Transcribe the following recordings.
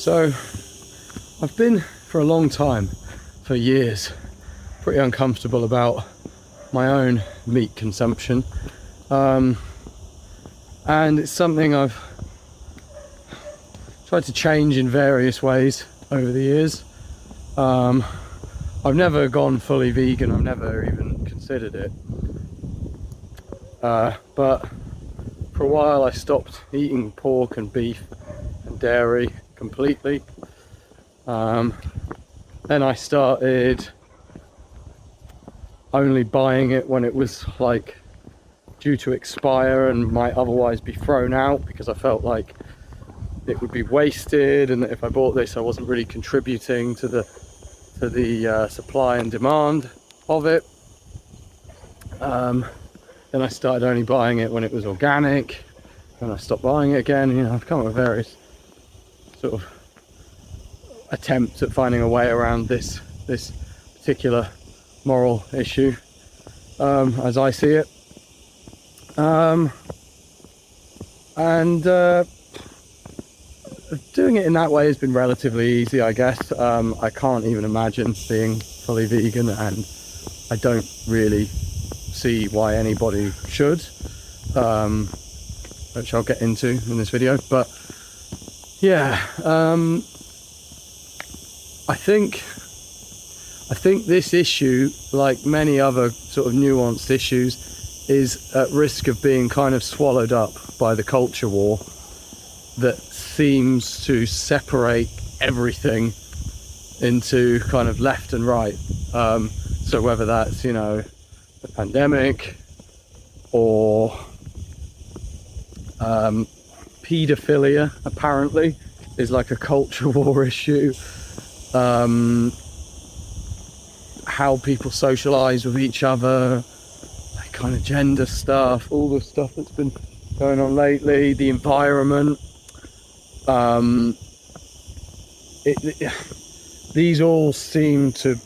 So I've been for a long time, for years, pretty uncomfortable about my own meat consumption, and it's something I've tried to change in various ways over the years. I've never gone fully vegan, I've never even considered it, but for a while I stopped eating pork and beef and dairy completely. Then I started only buying it when it was like due to expire and might otherwise be thrown out, because I felt like it would be wasted, and that if I bought this I wasn't really contributing to the supply and demand of it. Then I started only buying it when it was organic, and I stopped buying it again. You know, I've come up with various sort of attempts at finding a way around this particular moral issue, as I see it. Doing it in that way has been relatively easy, I guess. I can't even imagine being fully vegan, and I don't really see why anybody should, which I'll get into in this video. But yeah, I think this issue, like many other sort of nuanced issues, is at risk of being kind of swallowed up by the culture war that seems to separate everything into kind of left and right. So whether that's, you know, the pandemic or paedophilia, apparently, is like a culture war issue. How people socialize with each other, like kind of gender stuff, all the stuff that's been going on lately, the environment. These all seem to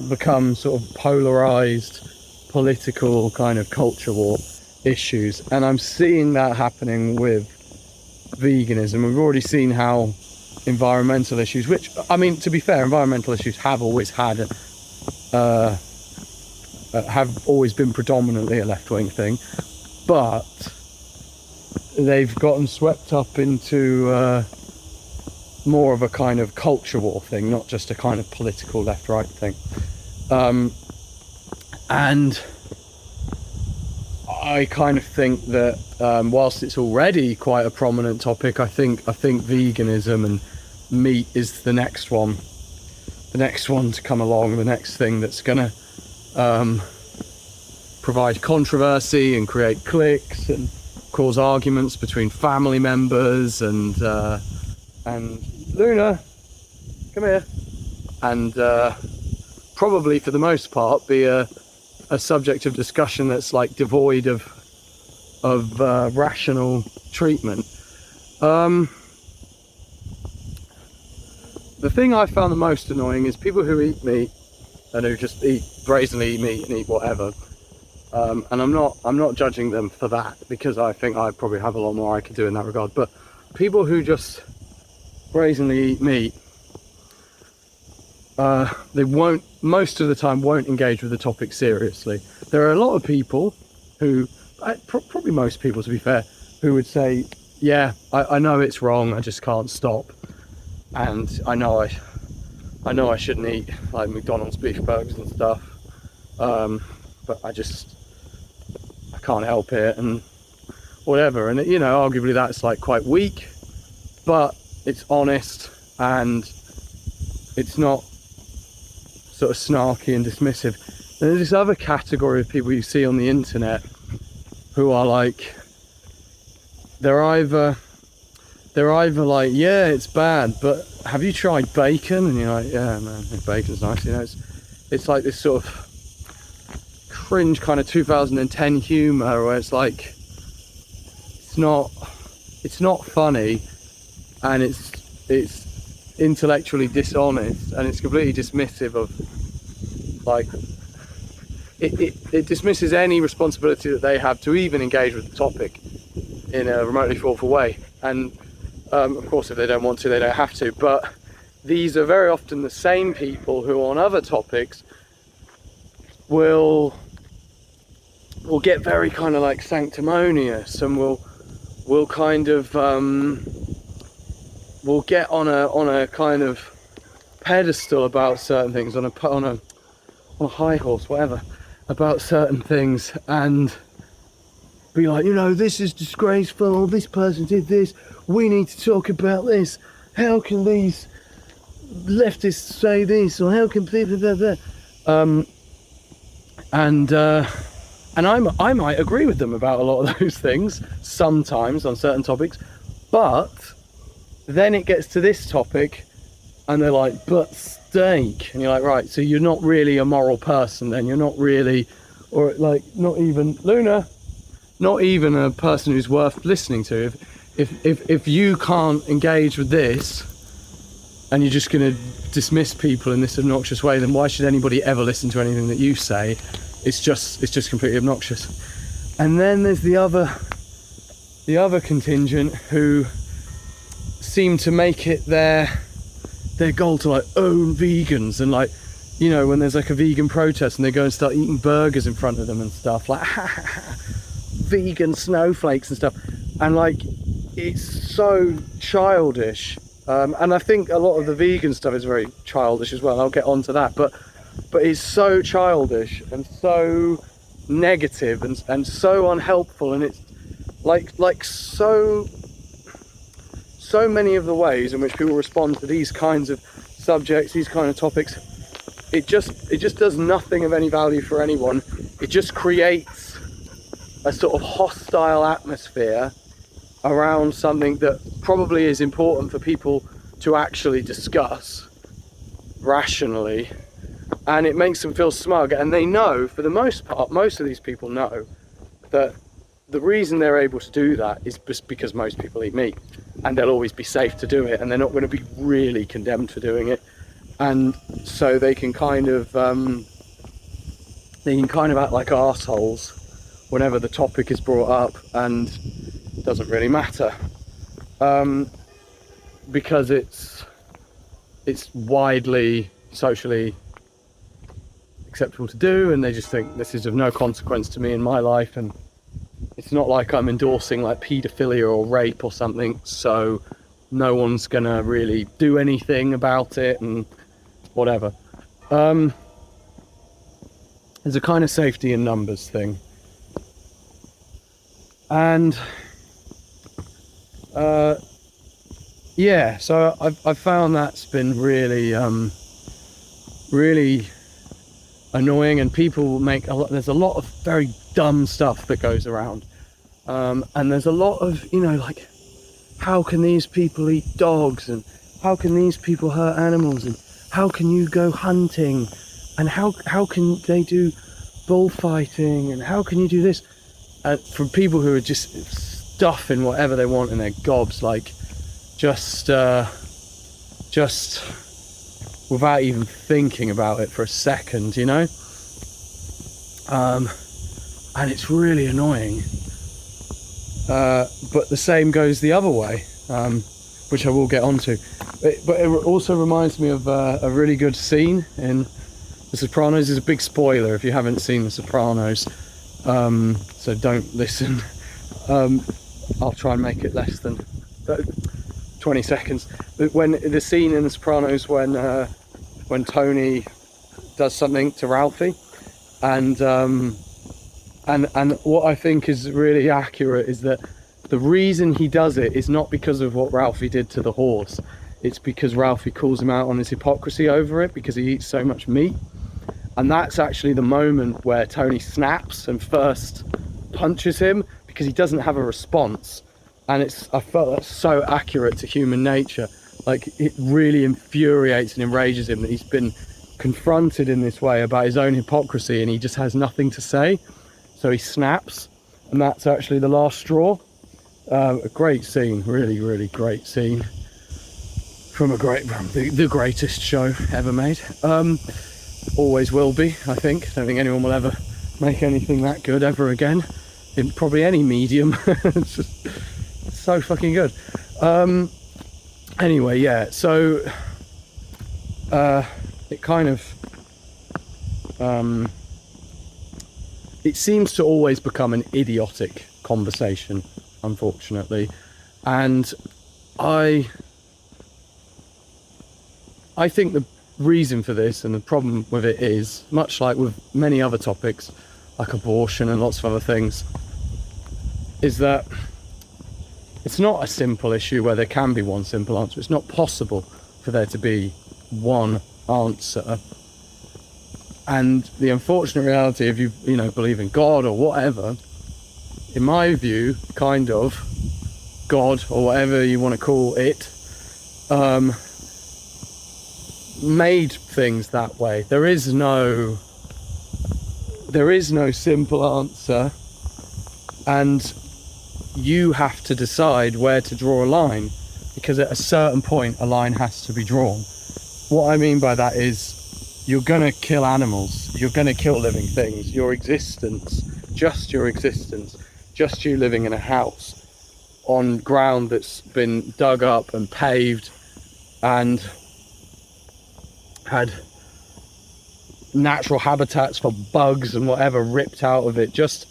become sort of polarized political kind of culture war issues, and I'm seeing that happening with veganism. We've already seen how environmental issues, which, I mean, to be fair, environmental issues have always had have always been predominantly a left-wing thing, but they've gotten swept up into more of a kind of culture war thing, not just a kind of political left-right thing. And I kind of think that whilst it's already quite a prominent topic, I think veganism and meat is the next one to come along, the next thing that's gonna provide controversy and create cliques and cause arguments between family members and Luna, come here, and probably for the most part be a subject of discussion that's like devoid of rational treatment. The thing I found the most annoying is people who eat meat and who just brazenly eat meat and eat whatever. And I'm not judging them for that, because I think I probably have a lot more I could do in that regard. But people who just brazenly eat meat, they won't, most of the time, won't engage with the topic seriously. There are a lot of people who, probably most people to be fair, who would say, yeah, I know it's wrong, I just can't stop. And I know I shouldn't eat like McDonald's beef burgers and stuff, but I can't help it, and whatever. And you know, arguably that's like quite weak, but it's honest, and it's not sort of snarky and dismissive. And there's this other category of people you see on the internet who are like, they're either like, yeah, it's bad, but have you tried bacon? And you're like, yeah, man, bacon's nice. You know, it's like this sort of cringe kind of 2010 humor where it's like, it's not funny, and it's intellectually dishonest, and it's completely dismissive of, like, it dismisses any responsibility that they have to even engage with the topic in a remotely thoughtful way. And Of course, if they don't want to, they don't have to, but these are very often the same people who on other topics will get very kind of like sanctimonious, and will kind of will get on a kind of pedestal about certain things, on a high horse, whatever, about certain things, and be like, you know, this is disgraceful, or this person did this, we need to talk about this, how can these leftists say this, or how can people blah, blah, blah. And I might agree with them about a lot of those things sometimes on certain topics, but then it gets to this topic and they're like, but steak, and you're like, right, so you're not really a moral person then, you're not really, or like not even Luna, not even a person who's worth listening to. If you can't engage with this and you're just going to dismiss people in this obnoxious way, then why should anybody ever listen to anything that you say? It's just completely obnoxious. And then there's the other contingent who seem to make it their goal to like own vegans, and like, you know, when there's like a vegan protest and they go and start eating burgers in front of them and stuff, like vegan snowflakes and stuff, and like it's so childish. And I think a lot of the vegan stuff is very childish as well. I'll get onto that, but it's so childish and so negative and so unhelpful, and it's like so many of the ways in which people respond to these kinds of subjects, these kind of topics, it just does nothing of any value for anyone. It just creates a sort of hostile atmosphere around something that probably is important for people to actually discuss rationally, and it makes them feel smug. And they know, for the most part, most of these people know that the reason they're able to do that is just because most people eat meat, and they'll always be safe to do it, and they're not going to be really condemned for doing it, and so they can kind of act like arseholes whenever the topic is brought up, and it doesn't really matter, because it's widely socially acceptable to do, and they just think this is of no consequence to me in my life, and it's not like I'm endorsing like paedophilia or rape or something, so no one's gonna really do anything about it and whatever. There's a kind of safety in numbers thing, and yeah, so I've found that's been really really annoying, and people make there's a lot of very dumb stuff that goes around, and there's a lot of, you know, like, how can these people eat dogs, and how can these people hurt animals, and how can you go hunting, and how can they do bullfighting, and how can you do this, from people who are just stuffing whatever they want in their gobs, like just without even thinking about it for a second, you know. And it's really annoying, but the same goes the other way, which I will get onto. But it also reminds me of a really good scene in The Sopranos. It's a big spoiler if you haven't seen The Sopranos, so don't listen. I'll try and make it less than 20 seconds. But when the scene in The Sopranos when Tony does something to Ralphie, and what I think is really accurate is that the reason he does it is not because of what Ralphie did to the horse. It's because Ralphie calls him out on his hypocrisy over it, because he eats so much meat. And that's actually the moment where Tony snaps and first punches him, because he doesn't have a response. And I felt that's so accurate to human nature. Like, it really infuriates and enrages him that he's been confronted in this way about his own hypocrisy, and he just has nothing to say. So he snaps, and that's actually the last straw. A great scene, really, really great scene from the greatest show ever made. Always will be, I think. I don't think anyone will ever make anything that good ever again in probably any medium. It's just so fucking good. Anyway, yeah, so it kind of it seems to always become an idiotic conversation, unfortunately, and I think the reason for this, and the problem with it, is much like with many other topics like abortion and lots of other things, is that it's not a simple issue where there can be one simple answer. It's not possible for there to be one answer. And the unfortunate reality, if you believe in God or whatever, in my view, kind of, God or whatever you want to call it, made things that way. There is no simple answer, and you have to decide where to draw a line, because at a certain point a line has to be drawn. What I mean by that is, you're gonna kill animals, you're gonna kill living things. Your existence, just you living in a house on ground that's been dug up and paved and had natural habitats for bugs and whatever ripped out of it, just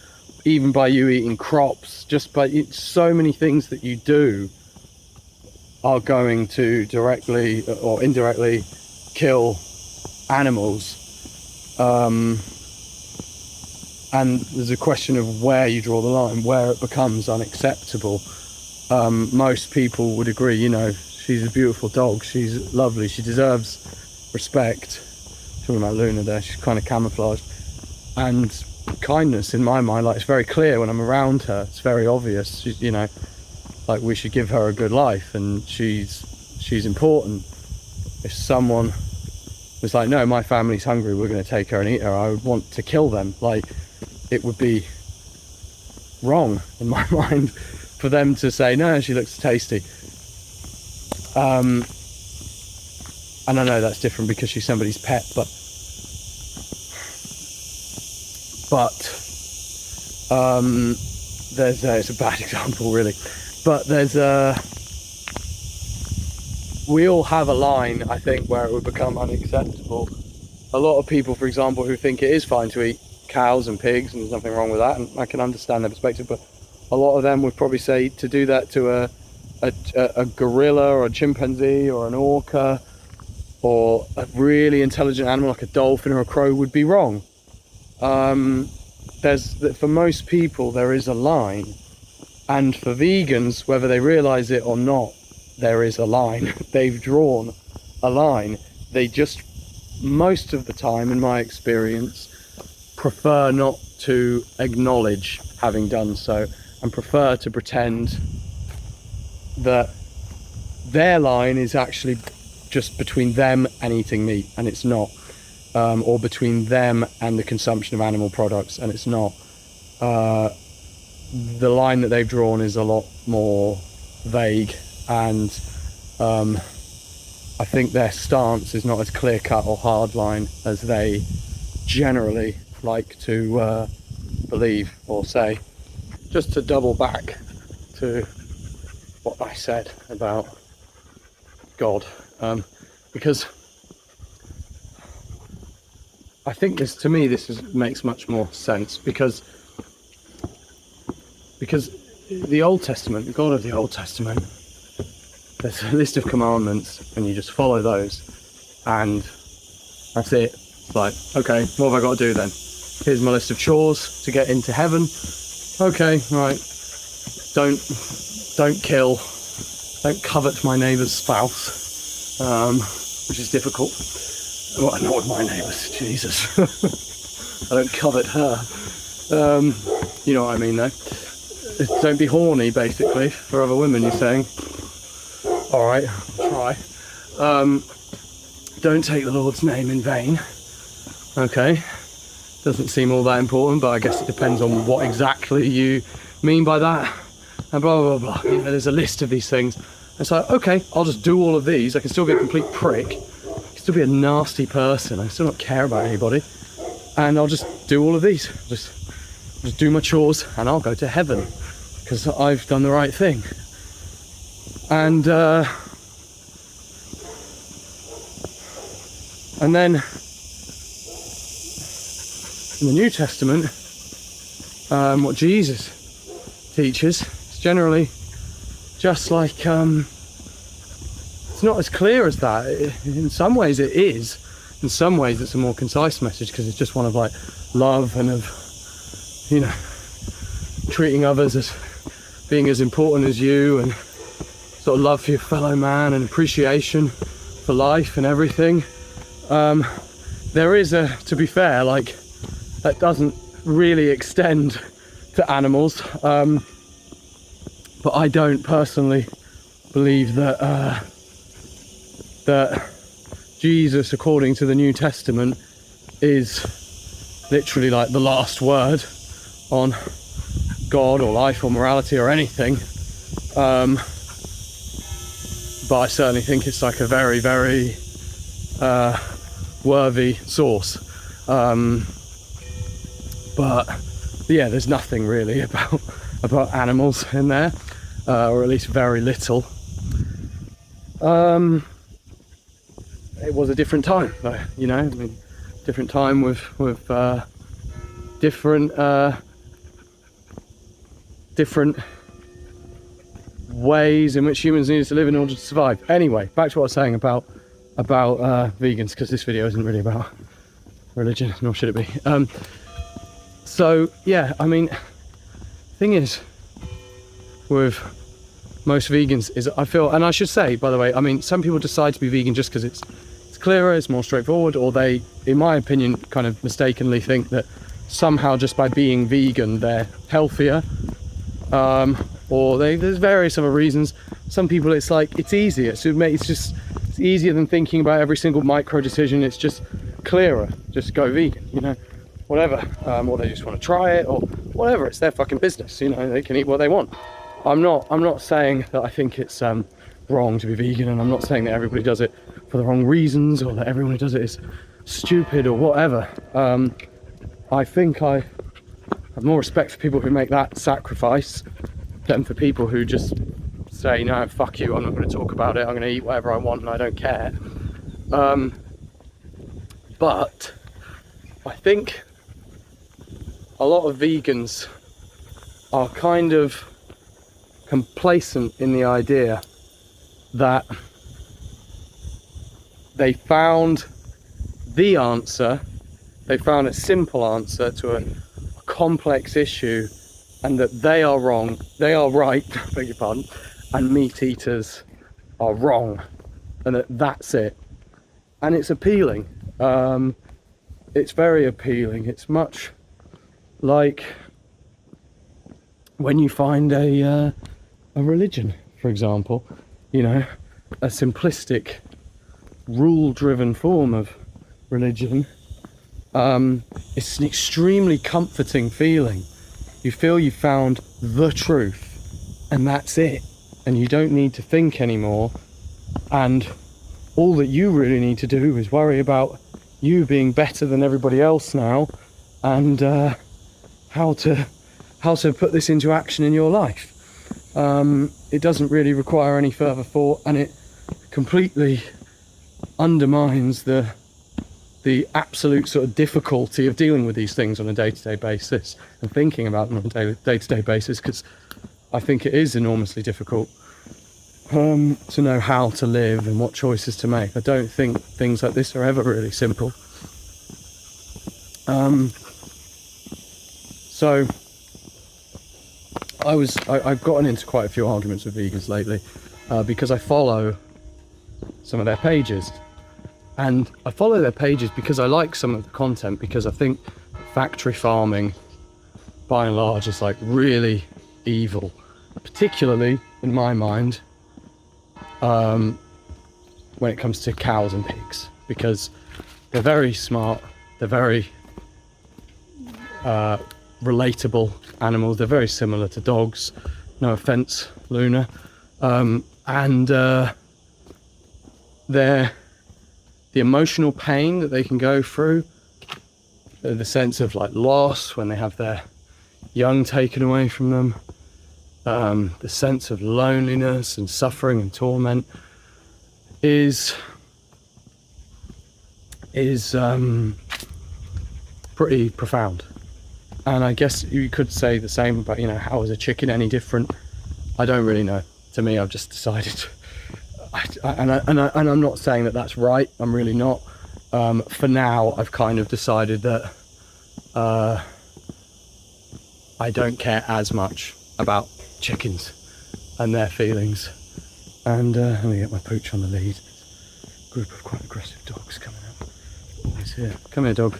even by you eating crops, just by so many things that you do are going to directly or indirectly kill animals. And there's a question of where you draw the line, where it becomes unacceptable. Most people would agree, she's a beautiful dog, she's lovely, she deserves respect. Talking about Luna there, she's kind of camouflaged. And kindness, in my mind, like, it's very clear when I'm around her, it's very obvious, like, we should give her a good life, and she's important. If someone was like, no, my family's hungry, we're going to take her and eat her, I would want to kill them. Like, it would be wrong in my mind for them to say, no, she looks tasty. And I know that's different because she's somebody's pet, but it's a bad example, really, but we all have a line, I think, where it would become unacceptable. A lot of people, for example, who think it is fine to eat cows and pigs, and there's nothing wrong with that, and I can understand their perspective, but a lot of them would probably say to do that to a gorilla or a chimpanzee or an orca or a really intelligent animal like a dolphin or a crow would be wrong. For most people there is a line, and for vegans, whether they realize it or not, there is a line. They've drawn a line. They just, most of the time, in my experience, prefer not to acknowledge having done so, and prefer to pretend that their line is actually just between them and eating meat, and it's not. Or between them and the consumption of animal products, and it's not. The line that they've drawn is a lot more vague, and I think their stance is not as clear-cut or hard line as they generally like to believe or say. Just to double back to what I said about God, because I think this makes much more sense, because the Old Testament, the God of the Old Testament, there's a list of commandments, and you just follow those, and that's it. It's like, okay, what have I got to do then? Here's my list of chores to get into heaven. Okay, right. Don't kill. Don't covet my neighbour's spouse, which is difficult. Well, not with my neighbours, Jesus. I don't covet her. You know what I mean, though. Don't be horny, basically, for other women, you're saying. Alright, I'll try. Don't take the Lord's name in vain. Okay. Doesn't seem all that important, but I guess it depends on what exactly you mean by that. And blah, blah, blah, blah. There's a list of these things. It's like, okay, I'll just do all of these. I can still be a complete prick. I can still be a nasty person. I can still not care about anybody. And I'll just do all of these. Just do my chores, and I'll go to heaven, because I've done the right thing. And then in the New Testament, what Jesus teaches is generally just like, it's not as clear as that. In some ways it is. In some ways it's a more concise message, because it's just one of like love and of, you know, treating others as being as important as you, and sort of love for your fellow man and appreciation for life and everything. There is a, to be fair, like, that doesn't really extend to animals, but I don't personally believe that that Jesus, according to the New Testament, is literally like the last word on God or life or morality or anything. But I certainly think it's like a very, very worthy source. But yeah, there's nothing really about animals in there, or at least very little. It was a different time, though, you know. I mean, different time with different ways in which humans needed to live in order to survive. Anyway, back to what I was saying about vegans, because this video isn't really about religion, nor should it be. So yeah, I mean, thing is with most vegans is, I feel, and I should say, by the way, I mean, some people decide to be vegan just because it's clearer, it's more straightforward, or they, in my opinion, kind of mistakenly think that somehow just by being vegan they're healthier, or there's various other reasons. Some people, it's like, it's easier, it's easier than thinking about every single micro decision. It's just clearer, just go vegan, you know, whatever. Or they just want to try it, or whatever. It's their fucking business, you know, they can eat what they want. I'm not saying that I think it's wrong to be vegan, and I'm not saying that everybody does it for the wrong reasons, or that everyone who does it is stupid or whatever. I think I have more respect for people who make that sacrifice than for people who just say, no, fuck you, I'm not going to talk about it, I'm going to eat whatever I want and I don't care. But I think a lot of vegans are kind of complacent in the idea that they found the answer, they found a simple answer to a complex issue, and that they are wrong, they are right, beg your pardon, and meat eaters are wrong, and that's it. And it's appealing. It's very appealing. It's much like when you find a religion, for example, you know, a simplistic, rule-driven form of religion. It's an extremely comforting feeling. You feel you found the truth, and that's it, and you don't need to think anymore, and all that you really need to do is worry about you being better than everybody else now, and how to put this into action in your life. It doesn't really require any further thought, and it completely undermines the absolute sort of difficulty of dealing with these things on a day-to-day basis and thinking about them on a day-to-day basis, because I think it is enormously difficult to know how to live and what choices to make. I don't think things like this are ever really simple. So I've gotten into quite a few arguments with vegans lately, because I follow some of their pages. And I follow their pages because I like some of the content, because I think factory farming, by and large, is like really evil, particularly in my mind, when it comes to cows and pigs, because they're very smart, they're very relatable animals, they're very similar to dogs, no offense, Luna, and they're the emotional pain that they can go through, the sense of like loss when they have their young taken away from them, the sense of loneliness and suffering and torment is pretty profound. And I guess you could say the same about, you know, how is a chicken any different? I don't really know. To me, I've just decided, and I'm not saying that that's right. I'm really not. For now, I've kind of decided that I don't care as much about chickens and their feelings. And let me get my pooch on the lead. Group of quite aggressive dogs coming up. Always here. Come here, dog.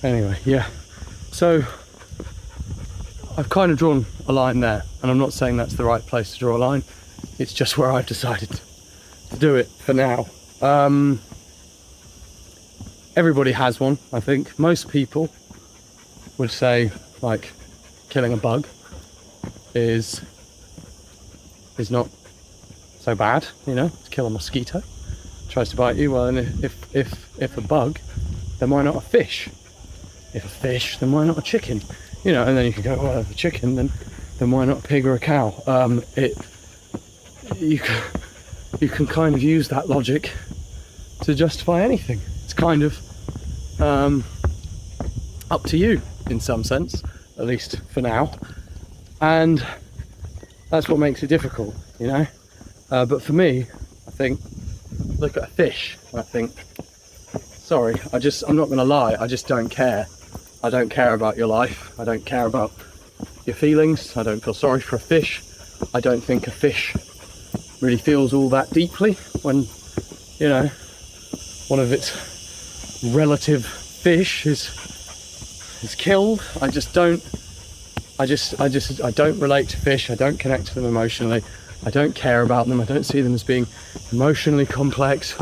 Anyway, yeah. So I've kind of drawn a line there, and I'm not saying that's the right place to draw a line. It's just where I've decided to do it for now. Everybody has one, I think. Most people would say, like, killing a bug is not so bad, you know. To kill a mosquito tries to bite you, well, and if a bug, then why not a fish? If a fish, then why not a chicken? You know, and then you can go, well, if a chicken, then why not a pig or a cow? You can kind of use that logic to justify anything. It's kind of up to you in some sense, at least for now, and that's what makes it difficult, you know. But for me, I think, look at a fish and I think, sorry, I'm not gonna lie, I just don't care. I don't care about your life. I don't care about your feelings. I don't feel sorry for a fish. I don't think a fish really feels all that deeply when, you know, one of its relative fish is killed. I don't relate to fish. I don't connect to them emotionally. I don't care about them. I don't see them as being emotionally complex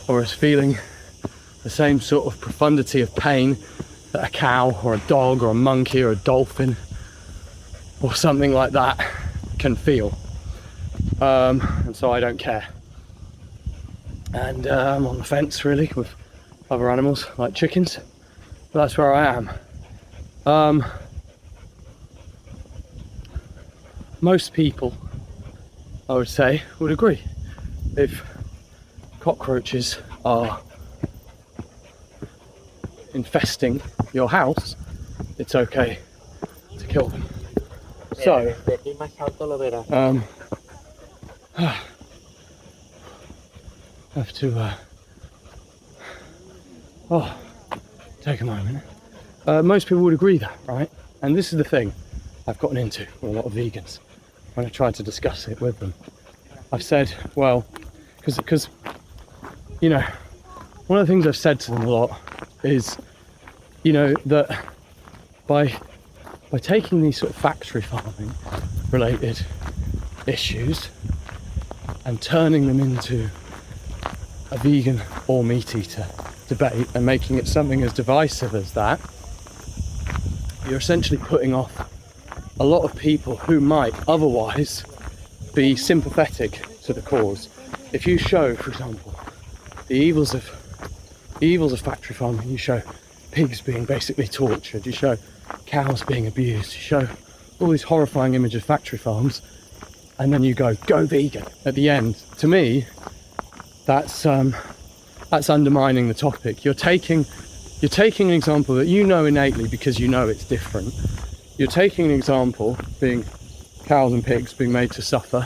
or as feeling the same sort of profundity of pain that a cow or a dog or a monkey or a dolphin or something like that can feel. And so I don't care. And I'm on the fence really with other animals like chickens, but that's where I am. Most people, I would say, would agree. If cockroaches are infesting your house, it's okay to kill them. So, I have to take a moment. Most people would agree that, right? And this is the thing I've gotten into with a lot of vegans when I tried to discuss it with them. I've said, well, because you know, one of the things I've said to them a lot is, you know, that by taking these sort of factory farming related issues and turning them into a vegan or meat eater debate and making it something as divisive as that, you're essentially putting off a lot of people who might otherwise be sympathetic to the cause. If you show, for example, the evils of factory farming, you show pigs being basically tortured, you show cows being abused, you show all these horrifying images of factory farms, and then you go vegan at the end. To me, that's undermining the topic. You're taking an example that you know innately because you know it's different. You're taking an example, being cows and pigs being made to suffer.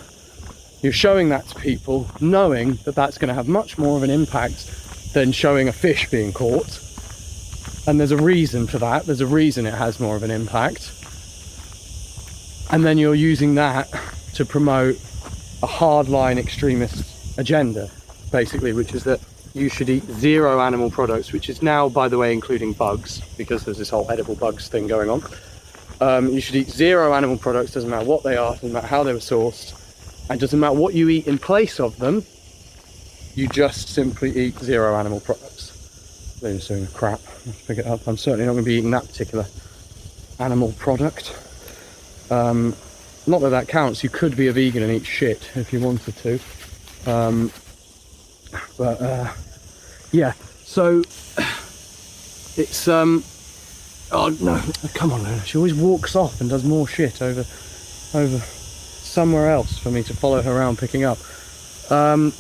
You're showing that to people, knowing that that's going to have much more of an impact than showing a fish being caught. And there's a reason for that. There's a reason it has more of an impact. And then you're using that to promote a hardline extremist agenda, basically, which is that you should eat zero animal products, which is now, by the way, including bugs, because there's this whole edible bugs thing going on. You should eat zero animal products, doesn't matter what they are, doesn't matter how they were sourced, and doesn't matter what you eat in place of them, you just simply eat zero animal products. They're just doing crap. Let's pick it up. I'm certainly not going to be eating that particular animal product. Not that that counts. You could be a vegan and eat shit if you wanted to. Yeah, so it's oh no, come on, Luna. She always walks off and does more shit over over somewhere else for me to follow her around picking up. Gordon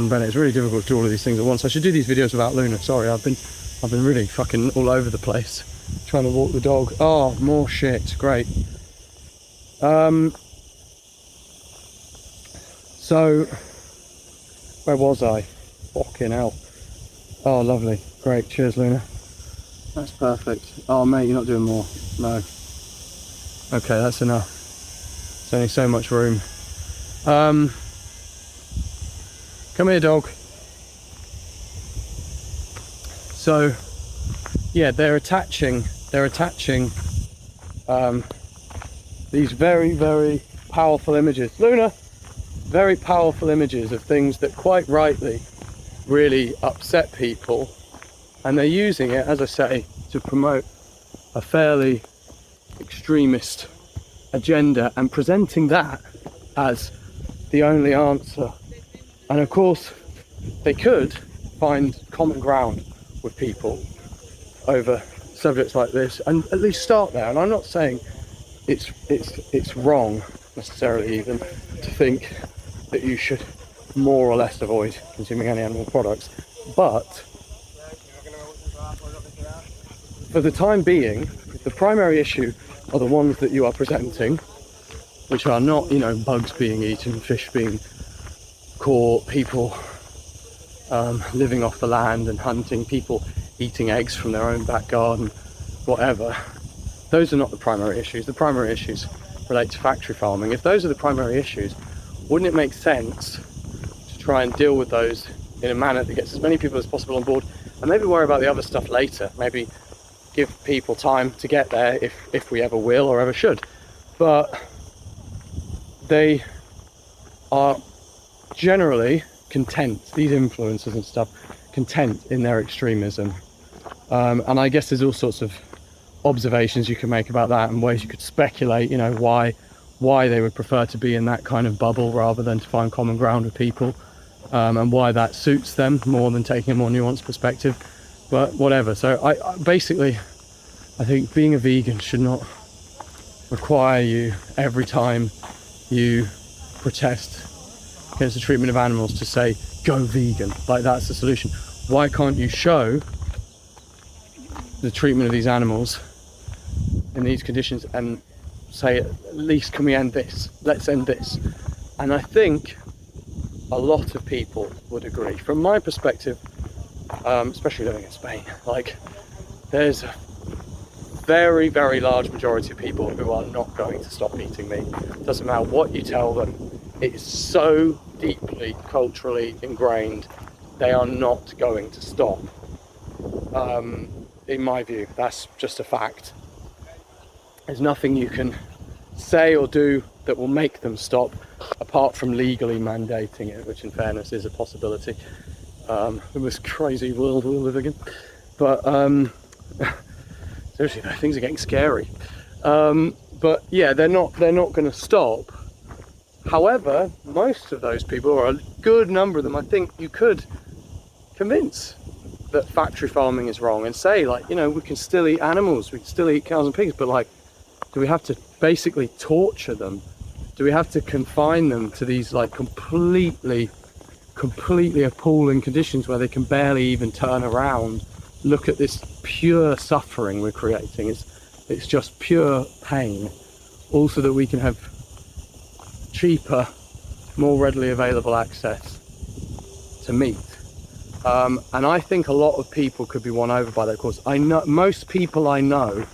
Bennett, it's really difficult to do all of these things at once. I should do these videos without Luna. Sorry, I've been really fucking all over the place trying to walk the dog. Oh, more shit. Great. So where was I? Fucking hell. Oh, lovely. Great. Cheers, Luna. That's perfect. Oh, mate, you're not doing more. No. Okay, that's enough. There's only so much room. Come here, dog. So, yeah, they're attaching these very, very powerful images. Luna! Very powerful images of things that quite rightly really upset people, and they're using it, as I say, to promote a fairly extremist agenda and presenting that as the only answer. And of course they could find common ground with people over subjects like this and at least start there. And I'm not saying it's wrong necessarily even to think that you should more or less avoid consuming any animal products, but for the time being the primary issue are the ones that you are presenting, which are not, you know, bugs being eaten, fish being caught, people living off the land and hunting, people eating eggs from their own back garden, whatever. Those are not the primary issues. The primary issues relate to factory farming. If those are the primary issues, wouldn't it make sense to try and deal with those in a manner that gets as many people as possible on board, and maybe worry about the other stuff later? Maybe give people time to get there if we ever will or ever should. But they are generally content, these influencers and stuff, content in their extremism. And I guess there's all sorts of observations you can make about that and ways you could speculate, you know, why they would prefer to be in that kind of bubble rather than to find common ground with people, and why that suits them more than taking a more nuanced perspective. But whatever. So I basically, I think being a vegan should not require you every time you protest against the treatment of animals to say go vegan, like that's the solution. Why can't you show the treatment of these animals in these conditions and say, at least can we end this, let's end this? And I think a lot of people would agree. From my perspective, especially living in Spain, like there's a very, very large majority of people who are not going to stop eating meat. Doesn't matter what you tell them, it is so deeply culturally ingrained, they are not going to stop. In my view, that's just a fact. There's nothing you can say or do that will make them stop, apart from legally mandating it, which in fairness is a possibility. In this crazy world we're living in. But seriously though, things are getting scary. But yeah, they're not going to stop. However, most of those people, or a good number of them, I think you could convince that factory farming is wrong and say, like, you know, we can still eat animals, we can still eat cows and pigs, but like, do we have to basically torture them? Do we have to confine them to these like completely appalling conditions where they can barely even turn around? Look at this pure suffering we're creating. It's just pure pain. Also that we can have cheaper, more readily available access to meat. And I think a lot of people could be won over by that cause. I know most people I know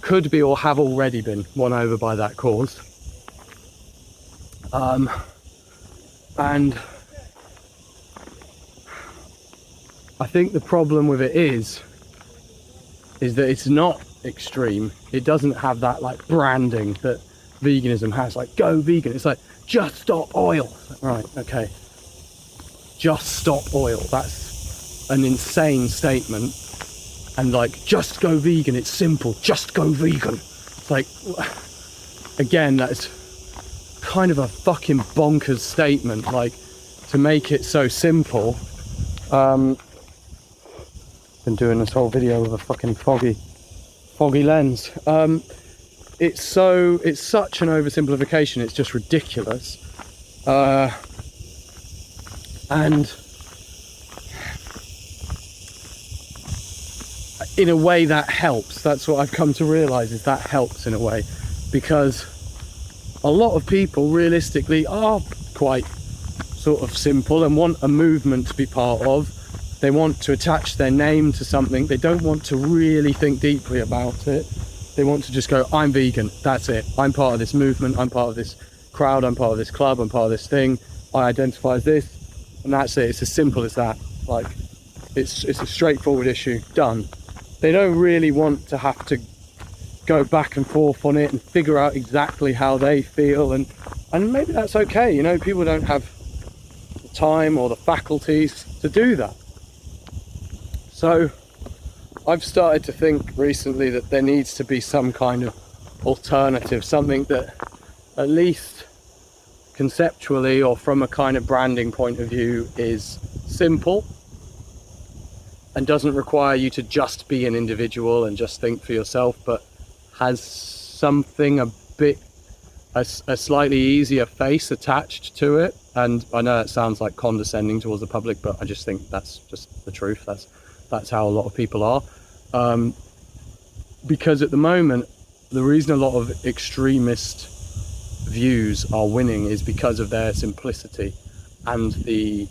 could be or have already been won over by that cause. And I think the problem with it is that it's not extreme. It doesn't have that like branding that veganism has, like go vegan. It's like just stop oil. Right, okay. Just stop oil. That's an insane statement. And like, just go vegan, it's simple, just go vegan. It's like, again, that's kind of a fucking bonkers statement, like, to make it so simple. Been doing this whole video with a fucking foggy lens. it's such an oversimplification, it's just ridiculous. And in a way that helps. That's what I've come to realize, is that helps in a way, because a lot of people realistically are quite sort of simple and want a movement to be part of. They want to attach their name to something. They don't want to really think deeply about it. They want to just go, I'm vegan, that's it. I'm part of this movement, I'm part of this crowd, I'm part of this club, I'm part of this thing. I identify as this, and that's it. It's as simple as that. Like, it's a straightforward issue, done. They don't really want to have to go back and forth on it and figure out exactly how they feel, and maybe that's okay. You know, people don't have the time or the faculties to do that. So I've started to think recently that there needs to be some kind of alternative, something that at least conceptually or from a kind of branding point of view is simple and doesn't require you to just be an individual and just think for yourself, but has something a slightly easier face attached to it. And I know that sounds like condescending towards the public, but I just think that's just the truth. That's how a lot of people are. Because at the moment, the reason a lot of extremist views are winning is because of their simplicity and the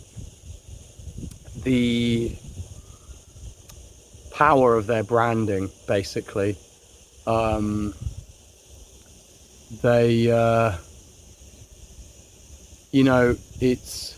power of their branding, basically. You know, it's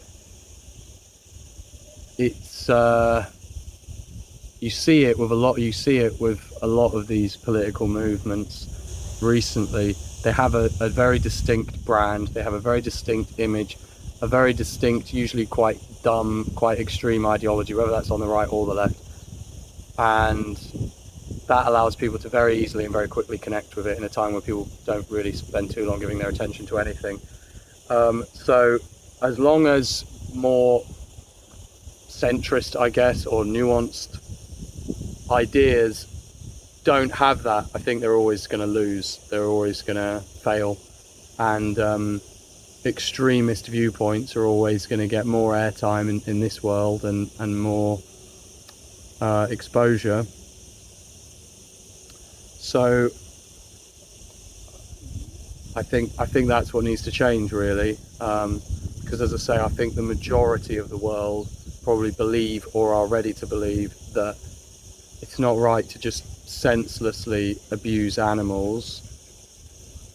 you see it with a lot of these political movements recently. They have a very distinct brand, they have a very distinct image, a very distinct, usually quite dumb, quite extreme ideology, whether that's on the right or the left. And that allows people to very easily and very quickly connect with it in a time where people don't really spend too long giving their attention to anything. So as long as more centrist, I guess, or nuanced ideas don't have that, I think they're always going to lose, they're always going to fail, and extremist viewpoints are always going to get more airtime in this world and more exposure. So I think that's what needs to change, really, because as I say, I think the majority of the world probably believe or are ready to believe that it's not right to just senselessly abuse animals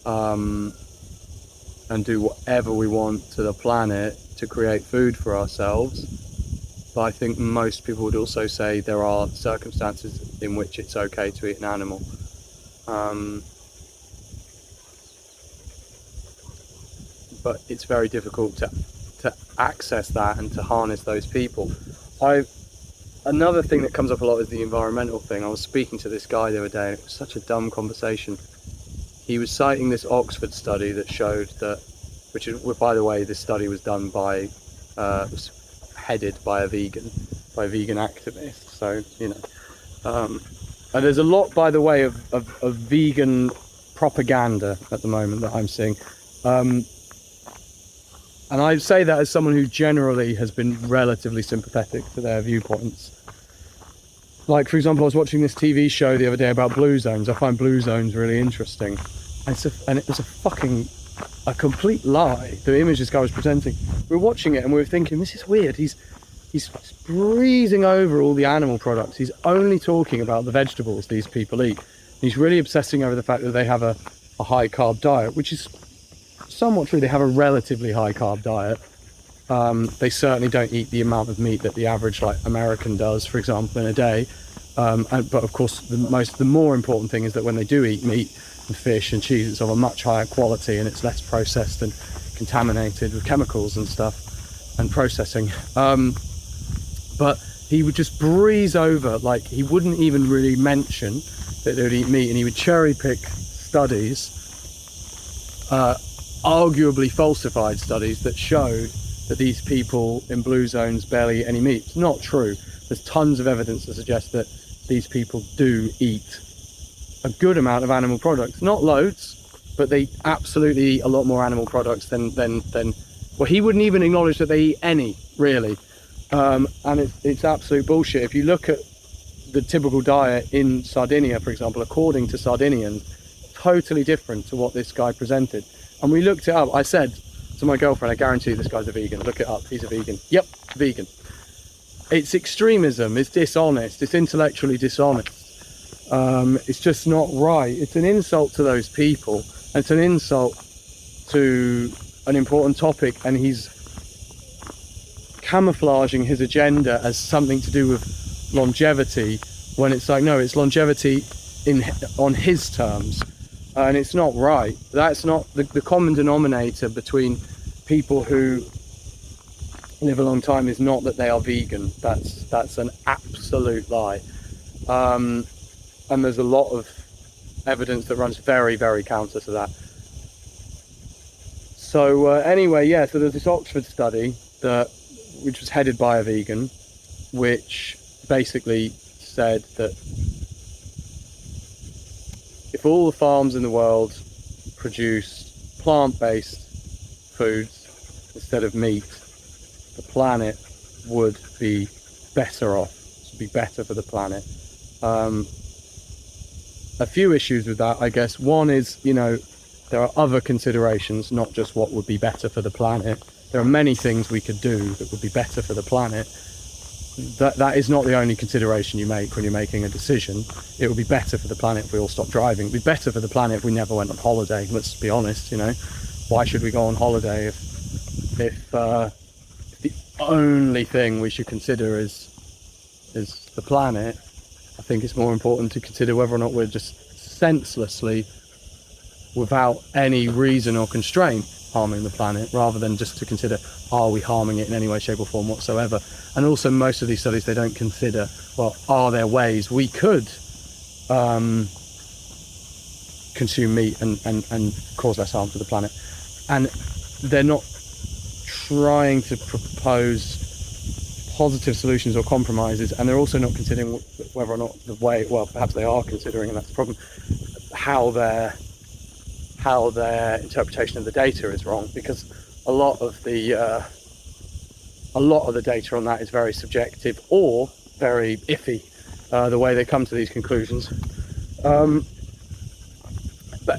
and do whatever we want to the planet to create food for ourselves. But I think most people would also say there are circumstances in which it's okay to eat an animal. But it's very difficult to access that and to harness those people. Another thing that comes up a lot is the environmental thing. I was speaking to this guy the other day, and it was such a dumb conversation. He was citing this Oxford study that showed that, which is, by the way, this study was done by, was headed by a vegan activist. So, you know, and there's a lot, by the way, of vegan propaganda at the moment that I'm seeing. And I say that as someone who generally has been relatively sympathetic to their viewpoints. Like, for example, I was watching this TV show the other day about blue zones. I find blue zones really interesting. And it was a complete lie, the image this guy was presenting. We were watching it and we were thinking, this is weird. He's breezing over all the animal products. He's only talking about the vegetables these people eat. He's really obsessing over the fact that they have a high carb diet, which is somewhat true. They have a relatively high carb diet. They certainly don't eat the amount of meat that the average American does, for example, in a day. But of course, the more important thing is that when they do eat meat and fish and cheese, it's of a much higher quality and it's less processed and contaminated with chemicals and stuff and processing. But he would just breeze over, like he wouldn't even really mention that they would eat meat, and he would cherry pick studies, arguably falsified studies, that showed that these people in blue zones barely eat any meat. It's not true. There's tons of evidence to suggest that these people do eat a good amount of animal products, not loads, but they absolutely eat a lot more animal products than well, he wouldn't even acknowledge that they eat any, really. And it's absolute bullshit. If you look at the typical diet in Sardinia, for example, according to Sardinians, totally different to what this guy presented. And we looked it up. I said to my girlfriend, I guarantee this guy's a vegan. Look it up. He's a vegan. Yep, vegan. It's extremism. It's dishonest. It's intellectually dishonest. It's just not right. It's an insult to those people. It's an insult to an important topic, and he's camouflaging his agenda as something to do with longevity, when it's like, no, it's longevity on his terms, and it's not right. That's not the common denominator between people who live a long time is not that they are vegan. That's an absolute lie, and there's a lot of evidence that runs very, very counter to that. So anyway, yeah, so there's this Oxford study which was headed by a vegan, which basically said that if all the farms in the world produced plant-based foods instead of meat, the planet would be better off. It would be better for the planet. A few issues with that, I guess. One is, you know, there are other considerations, not just what would be better for the planet. There are many things we could do that would be better for the planet. That is not the only consideration you make when you're making a decision. It would be better for the planet if we all stopped driving. It would be better for the planet if we never went on holiday. Let's be honest, you know. Why should we go on holiday if the only thing we should consider is the planet? I think it's more important to consider whether or not we're just senselessly, without any reason or constraint, harming the planet, rather than just to consider, are we harming it in any way, shape or form whatsoever. And also, most of these studies, they don't consider, well, are there ways we could consume meat and cause less harm to the planet. And they're not trying to propose positive solutions or compromises, and they're also not considering whether or not the way, well, perhaps they are considering, and that's the problem, how their interpretation of the data is wrong, because a lot of the data on that is very subjective or very iffy, the way they come to these conclusions. But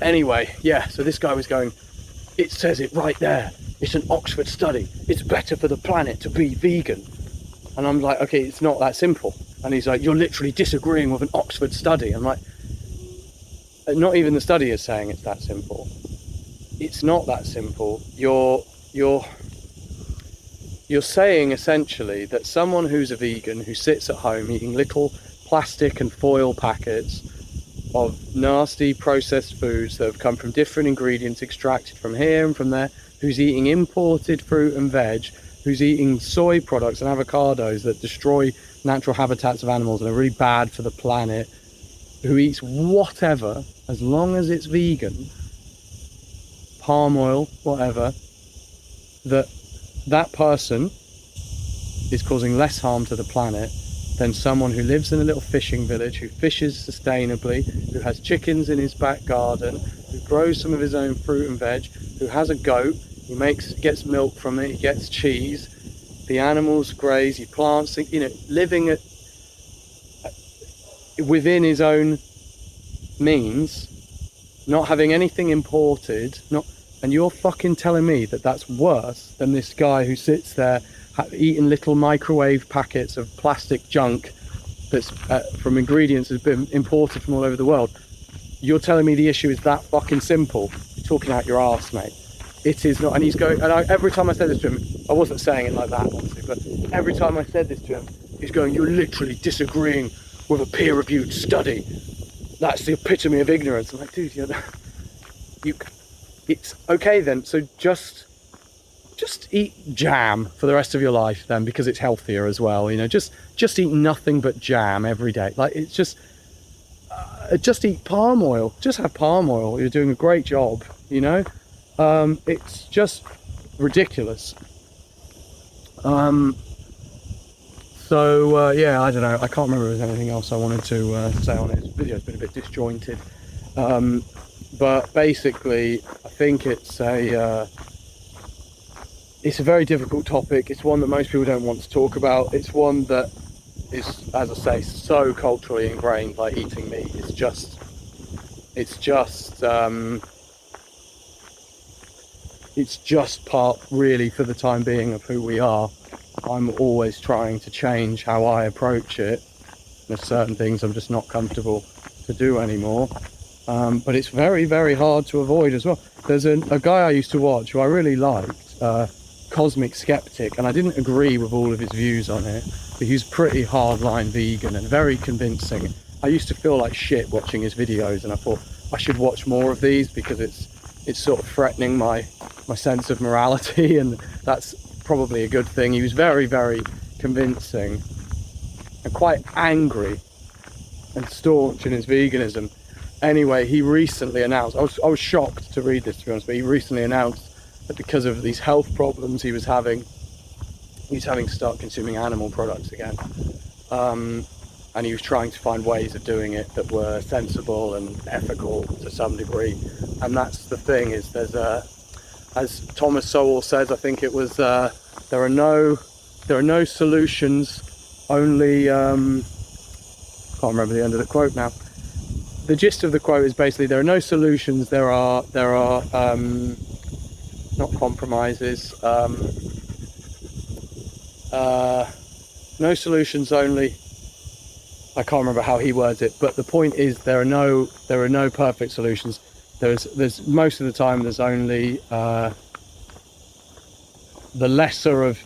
anyway, yeah, so this guy was going, it says it right there, it's an Oxford study, it's better for the planet to be vegan. And I'm like, okay, it's not that simple. And he's like, you're literally disagreeing with an Oxford study. I'm like, not even the study is saying it's that simple. It's not that simple. You're saying essentially that someone who's a vegan, who sits at home eating little plastic and foil packets of nasty processed foods that have come from different ingredients extracted from here and from there, who's eating imported fruit and veg, who's eating soy products and avocados that destroy natural habitats of animals and are really bad for the planet, who eats whatever, as long as it's vegan, palm oil, whatever, that person is causing less harm to the planet than someone who lives in a little fishing village, who fishes sustainably, who has chickens in his back garden, who grows some of his own fruit and veg, who has a goat, he gets milk from it, he gets cheese, the animals graze, he plants, you know, living within his own means, not having anything imported, and you're fucking telling me that that's worse than this guy who sits there eating little microwave packets of plastic junk that's from ingredients that's been imported from all over the world. You're telling me the issue is that fucking simple? You're talking out your arse, mate. It is not. And he's going, and every time I said this to him, I wasn't saying it like that, obviously, but every time I said this to him, he's going, you're literally disagreeing with a peer-reviewed study. That's the epitome of ignorance. I'm like, dude, it's okay then, so just eat jam for the rest of your life then, because it's healthier as well, you know, just eat nothing but jam every day. Like, it's just eat palm oil, just have palm oil, you're doing a great job, you know. It's just ridiculous. So yeah, I don't know, I can't remember if there's anything else I wanted to say on it. This video's been a bit disjointed. But basically, I think it's a very difficult topic. It's one that most people don't want to talk about. It's one that is, as I say, so culturally ingrained, like eating meat. It's just part, really, for the time being, of who we are. I'm always trying to change how I approach it. There's certain things I'm just not comfortable to do anymore. But it's very, very hard to avoid as well. There's a guy I used to watch who I really liked, Cosmic Skeptic, and I didn't agree with all of his views on it, but he's pretty hardline vegan and very convincing. I used to feel like shit watching his videos, and I thought I should watch more of these because it's sort of threatening my sense of morality, and that's probably a good thing. He was very, very convincing and quite angry and staunch in his veganism. Anyway, he recently announced, I was shocked to read this, to be honest, but he recently announced that because of these health problems he's having to start consuming animal products again. And he was trying to find ways of doing it that were sensible and ethical to some degree. And that's the thing, is there's as Thomas Sowell says, I think it was, there are no solutions, only, can't remember the end of the quote now. The gist of the quote is basically, there are no solutions, there are not compromises, no solutions, only, I can't remember how he words it, but the point is there are no perfect solutions. There's most of the time there's only the lesser of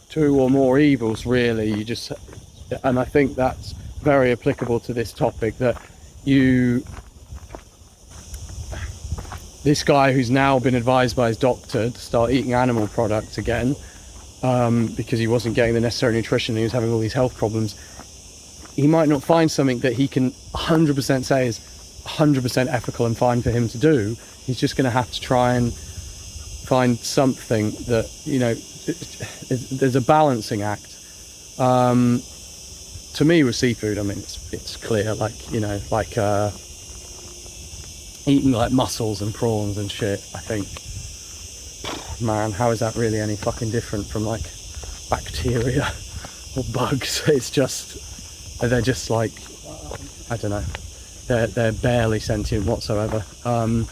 two or more evils, really. And I think that's very applicable to this topic, that this guy who's now been advised by his doctor to start eating animal products again, because he wasn't getting the necessary nutrition and he was having all these health problems, he might not find something that he can 100% say is 100% ethical and fine for him to do. He's just going to have to try and find something that, there's a balancing act. To me, with seafood, I mean, it's clear, eating like mussels and prawns and shit, I think, man, how is that really any fucking different from like bacteria or bugs? It's just, they're just like, I don't know, they're barely sentient whatsoever. I'm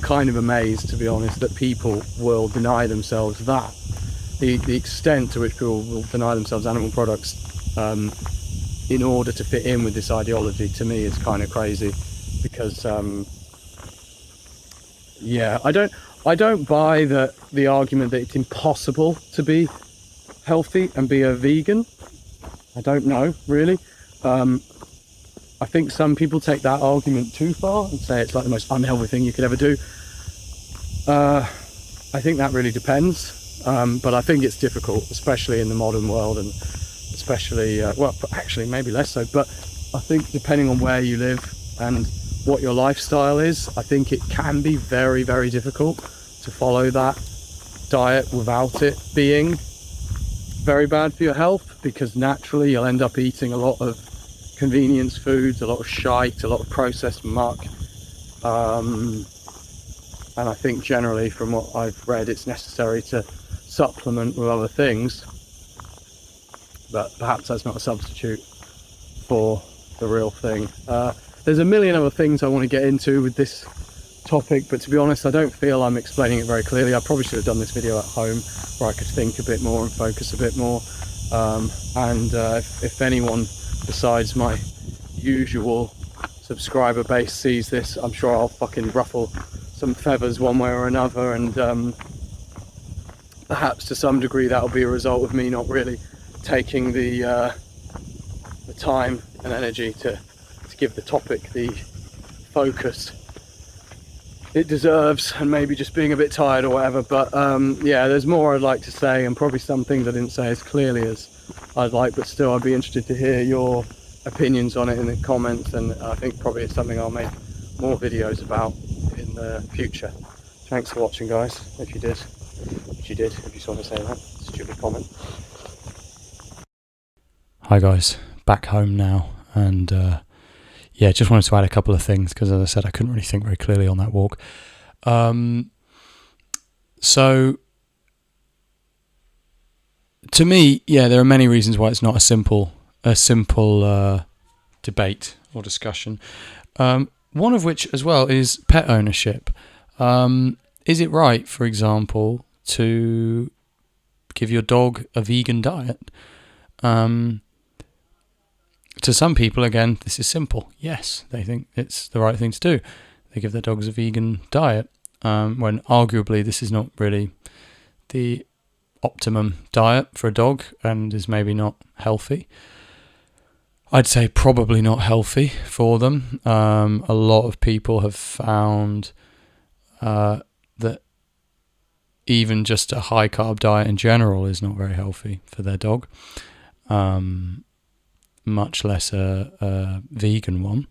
kind of amazed, to be honest, that people will deny themselves that. The extent to which people will deny themselves animal products in order to fit in with this ideology, to me, is kind of crazy. Because yeah, I don't buy the argument that it's impossible to be healthy and be a vegan. I don't know, really. I think some people take that argument too far and say it's like the most unhealthy thing you could ever do. I think that really depends, but I think it's difficult, especially in the modern world, and especially, well, actually maybe less so, but I think depending on where you live and what your lifestyle is, I think it can be very, very difficult to follow that diet without it being very bad for your health, because naturally you'll end up eating a lot of convenience foods, a lot of shite, a lot of processed muck, and I think generally, from what I've read, it's necessary to supplement with other things, but perhaps that's not a substitute for the real thing. There's a million other things I want to get into with this topic, but to be honest, I don't feel I'm explaining it very clearly. I probably should have done this video at home where I could think a bit more and focus a bit more. If anyone besides my usual subscriber base sees this, I'm sure I'll fucking ruffle some feathers one way or another, and perhaps to some degree that'll be a result of me not really taking the time and energy to give the topic the focus it deserves, and maybe just being a bit tired or whatever. But yeah, there's more I'd like to say, and probably some things I didn't say as clearly as I'd like, but still I'd be interested to hear your opinions on it in the comments, and I think probably it's something I'll make more videos about in the future. Thanks for watching, guys, if you just want to say that stupid comment. Hi guys, back home now, and yeah, just wanted to add a couple of things because, as I said, I couldn't really think very clearly on that walk. So, to me, yeah, there are many reasons why it's not a simple debate or discussion. One of which, as well, is pet ownership. Is it right, for example, to give your dog a vegan diet? To some people, again, this is simple. Yes, they think it's the right thing to do. They give their dogs a vegan diet, when arguably this is not really the optimum diet for a dog and is maybe not healthy. I'd say probably not healthy for them. A lot of people have found that even just a high carb diet in general is not very healthy for their dog, much less a vegan one.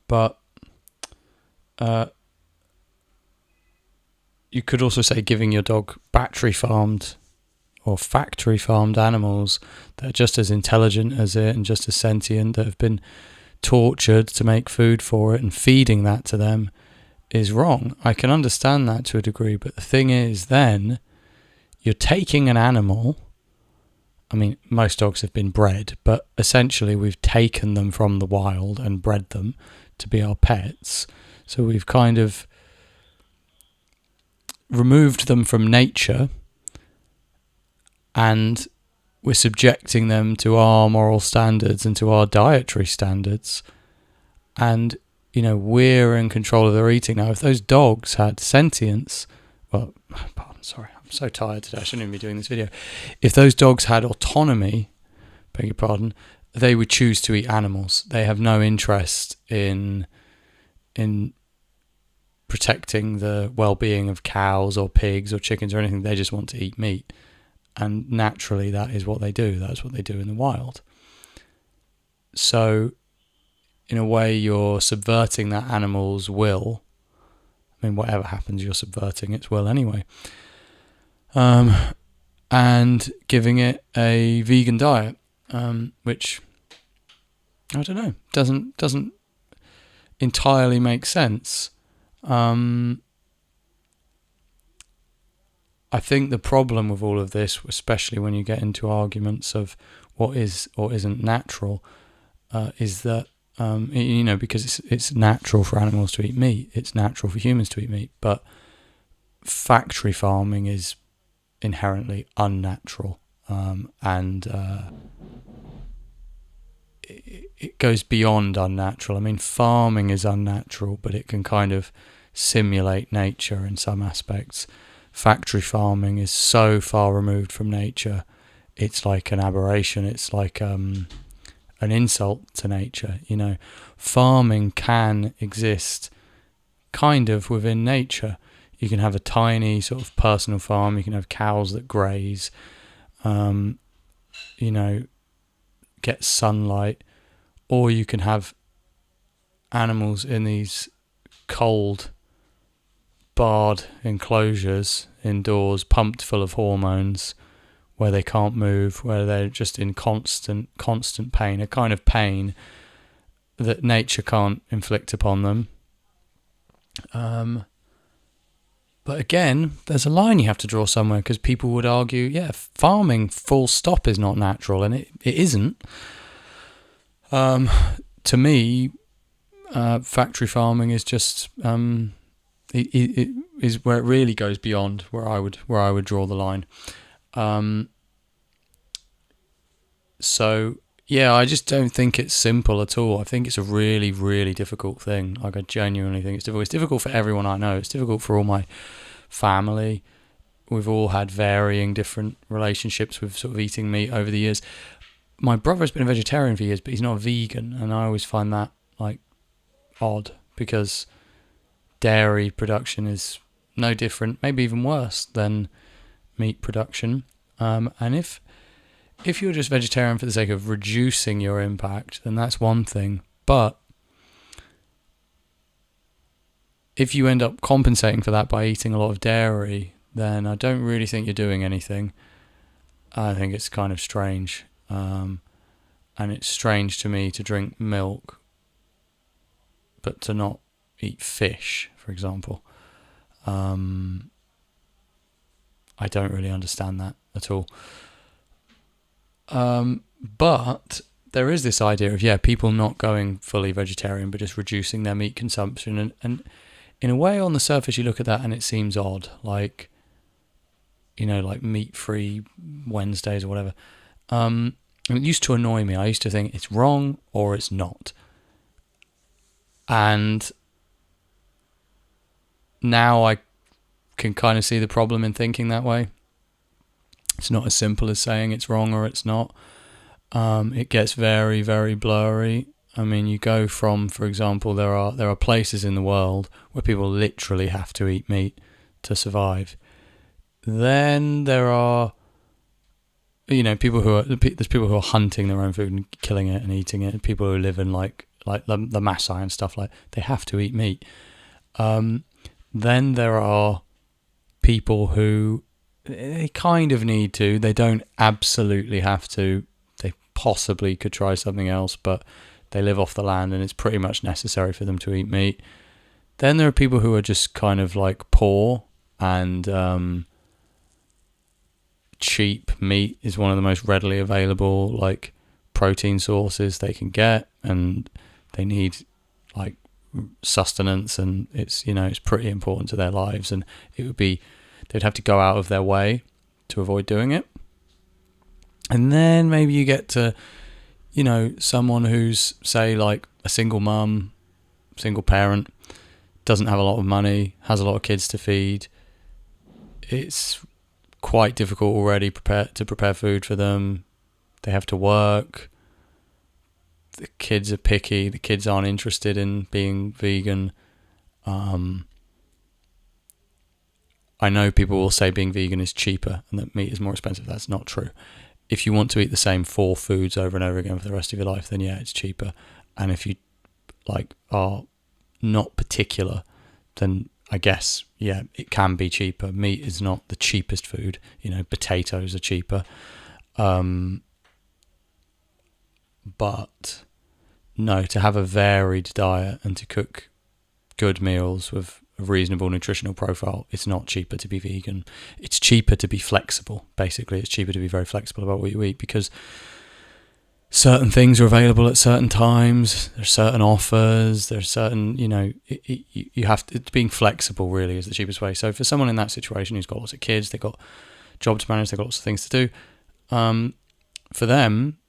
But you could also say giving your dog battery farmed or factory farmed animals that are just as intelligent as it and just as sentient, that have been tortured to make food for it, and feeding that to them is wrong. I can understand that to a degree, but the thing is, then you're taking an animal. I mean, most dogs have been bred, but essentially we've taken them from the wild and bred them to be our pets. So we've kind of removed them from nature, and we're subjecting them to our moral standards and to our dietary standards. And, you know, we're in control of their eating. Now, if those dogs had sentience, well, pardon, sorry, I'm so tired today, I shouldn't even be doing this video. If those dogs had autonomy, beg your pardon, they would choose to eat animals. They have no interest in protecting the well-being of cows or pigs or chickens or anything. They just want to eat meat. And naturally, that is what they do. That's what they do in the wild. So, in a way, you're subverting that animal's will. I mean, whatever happens, you're subverting its will anyway. And giving it a vegan diet, which, I don't know, doesn't entirely make sense. I think the problem with all of this, especially when you get into arguments of what is or isn't natural, is that, because it's natural for animals to eat meat, it's natural for humans to eat meat, but factory farming is inherently unnatural, and it goes beyond unnatural. I mean, farming is unnatural, but it can kind of simulate nature in some aspects. Factory farming is so far removed from nature, it's like an aberration. It's like an insult to nature. You know, farming can exist kind of within nature. You can have a tiny sort of personal farm. You can have cows that graze, get sunlight, or you can have animals in these cold, barred enclosures indoors, pumped full of hormones, where they can't move, where they're just in constant pain, a kind of pain that nature can't inflict upon them. But again, there's a line you have to draw somewhere, because people would argue, yeah, farming full stop is not natural, and it isn't. To me, factory farming is just it is where it really goes beyond where I would draw the line. So yeah, I just don't think it's simple at all. I think it's a really, really difficult thing. Like, I genuinely think it's difficult. It's difficult for everyone I know. It's difficult for all my family. We've all had varying different relationships with sort of eating meat over the years. My brother's been a vegetarian for years, but he's not a vegan, and I always find that like odd, because dairy production is no different, maybe even worse than meat production. And if you're just vegetarian for the sake of reducing your impact, then that's one thing. But if you end up compensating for that by eating a lot of dairy, then I don't really think you're doing anything. I think it's kind of strange. And it's strange to me to drink milk, but to not eat fish, for example. I don't really understand that at all. But there is this idea of, people not going fully vegetarian, but just reducing their meat consumption. And in a way, on the surface, you look at that and it seems odd, like meat-free Wednesdays or whatever. And it used to annoy me. I used to think it's wrong or it's not. And now I can kind of see the problem in thinking that way. It's not as simple as saying it's wrong or it's not. It gets very, very blurry. I mean, you go from, for example, there are places in the world where people literally have to eat meat to survive. Then there are, there's people who are hunting their own food and killing it and eating it. People who live in like the Maasai and stuff, like they have to eat meat. Then there are people who they kind of need to. They don't absolutely have to. They possibly could try something else, but they live off the land and it's pretty much necessary for them to eat meat. Then there are people who are just kind of like poor, and cheap meat is one of the most readily available like protein sources they can get, and they need like sustenance, and it's pretty important to their lives, and they'd have to go out of their way to avoid doing it. And then maybe you get to someone who's, say, like a single mum, single parent, doesn't have a lot of money, has a lot of kids to feed. It's quite difficult already to prepare food for them. They have to work. The kids are picky. The kids aren't interested in being vegan. I know people will say being vegan is cheaper and that meat is more expensive. That's not true. If you want to eat the same 4 foods over and over again for the rest of your life, then it's cheaper. And if you are not particular, then I guess it can be cheaper. Meat is not the cheapest food. Potatoes are cheaper. But no, to have a varied diet and to cook good meals with a reasonable nutritional profile, it's not cheaper to be vegan. It's cheaper to be flexible. Basically, it's cheaper to be very flexible about what you eat, because certain things are available at certain times. There's certain offers. There's certain, you have to, being flexible really is the cheapest way. So for someone in that situation who's got lots of kids, they've got job to manage, they've got lots of things to do. For them,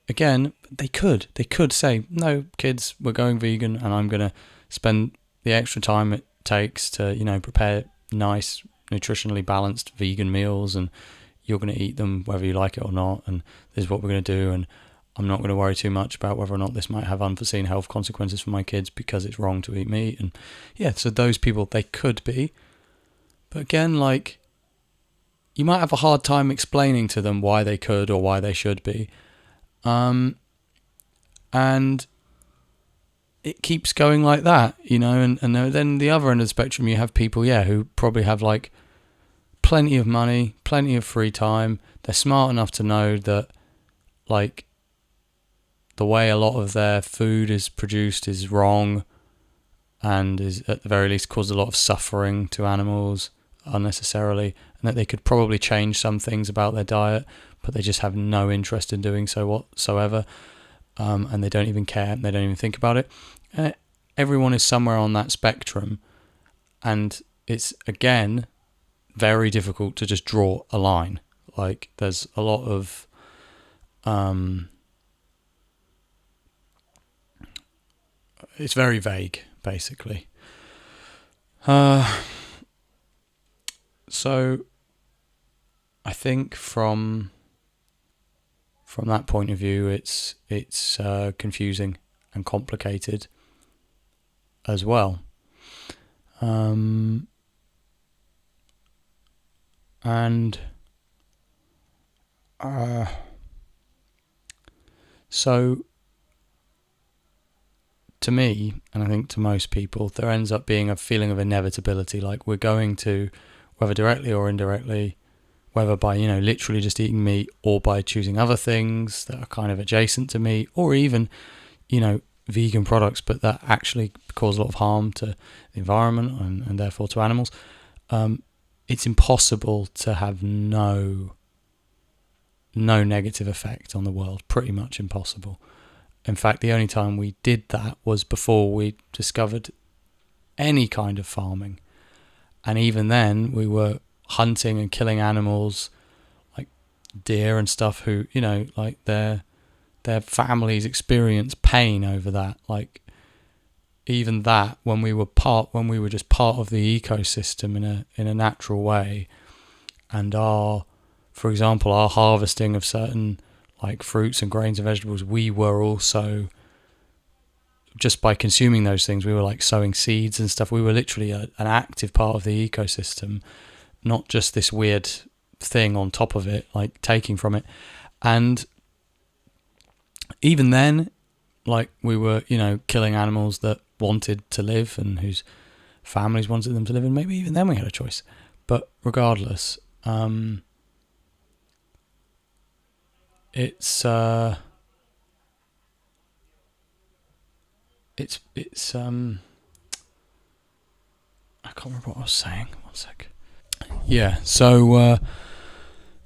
again, they could say, no, kids, we're going vegan, and I'm going to spend the extra time it takes to, prepare nice, nutritionally balanced vegan meals, and you're going to eat them whether you like it or not, and this is what we're going to do, and I'm not going to worry too much about whether or not this might have unforeseen health consequences for my kids because it's wrong to eat meat. And so those people, they could be. But again, you might have a hard time explaining to them why they could or why they should be. And it keeps going like that, and then the other end of the spectrum, you have people, who probably have plenty of money, plenty of free time. They're smart enough to know that the way a lot of their food is produced is wrong, and is at the very least caused a lot of suffering to animals unnecessarily, and that they could probably change some things about their diet, but they just have no interest in doing so whatsoever. And they don't even care, they don't even think about it. Everyone is somewhere on that spectrum, and it's, again, very difficult to just draw a line. There's a lot of it's very vague, basically. So I think from that point of view, it's confusing and complicated as well. So to me, and I think to most people, there ends up being a feeling of inevitability, we're going to, whether directly or indirectly, whether by, literally just eating meat, or by choosing other things that are kind of adjacent to meat, or even, vegan products, but that actually cause a lot of harm to the environment and therefore to animals. It's impossible to have no negative effect on the world. Pretty much impossible. In fact, the only time we did that was before we discovered any kind of farming. And even then, we were hunting and killing animals like deer and stuff who, like their families experience pain over that. Like, even that, when we were just part of the ecosystem in a natural way, and for example, our harvesting of certain like fruits and grains and vegetables, we were also, just by consuming those things, we were like sowing seeds and stuff. We were literally an active part of the ecosystem, not just this weird thing on top of it, like taking from it. And even then, like, we were, killing animals that wanted to live and whose families wanted them to live, and maybe even then we had a choice. But regardless, it's I can't remember what I was saying. One sec. Yeah, so